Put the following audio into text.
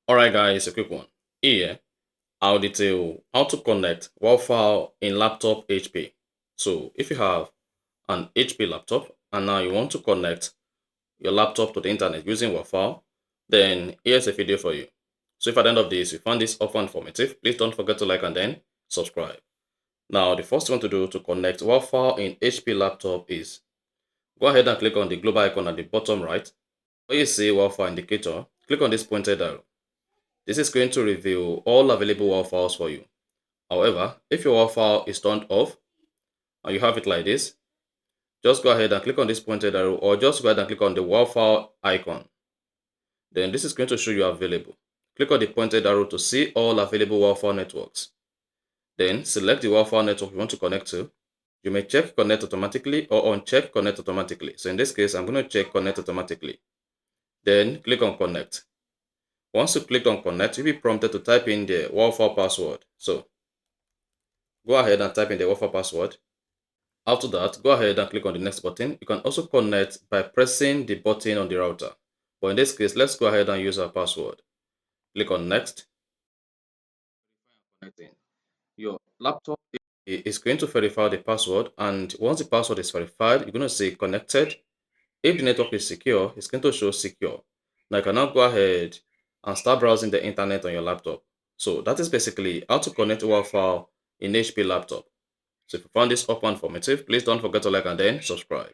Alright guys, a quick one. Here, I'll detail how to connect Wi-Fi in laptop HP. So if you have an HP laptop and now you want to connect your laptop to the internet using Wi-Fi, then here's a video for you. So if at the end of this you found this often informative, please don't forget to like and then subscribe. Now the first thing to do to connect Wi-Fi in HP laptop is go ahead and click on the global icon at the bottom right. Where you see Wi-Fi indicator, click on this pointed arrow. This is going to reveal all available WAV files for you. However, if your WAV file is turned off and you have it like this, just go ahead and click on this pointed arrow or just go ahead and click on the WAV file icon. Then this is going to show you available. Click on the pointed arrow to see all available WAV file networks. Then select the WAV file network you want to connect to. You may check connect automatically or uncheck connect automatically. So in this case, I'm going to check connect automatically. Then click on connect. Once you click on connect, you'll be prompted to type in the WAV file password. So go ahead and type in the Wi-Fi password. After that, go ahead and click on the next button. You can also connect by pressing the button on the router. But in this case, let's go ahead and use our password. Click on next. Connecting. Your laptop is going to verify the password, and once the password is verified, you're going to say connected. If the network is secure, it's going to show secure. Now you can now go ahead and start browsing the internet on your laptop. So that is basically how to connect Wi-Fi in HP laptop. So if you found this often informative, please don't forget to like and then subscribe.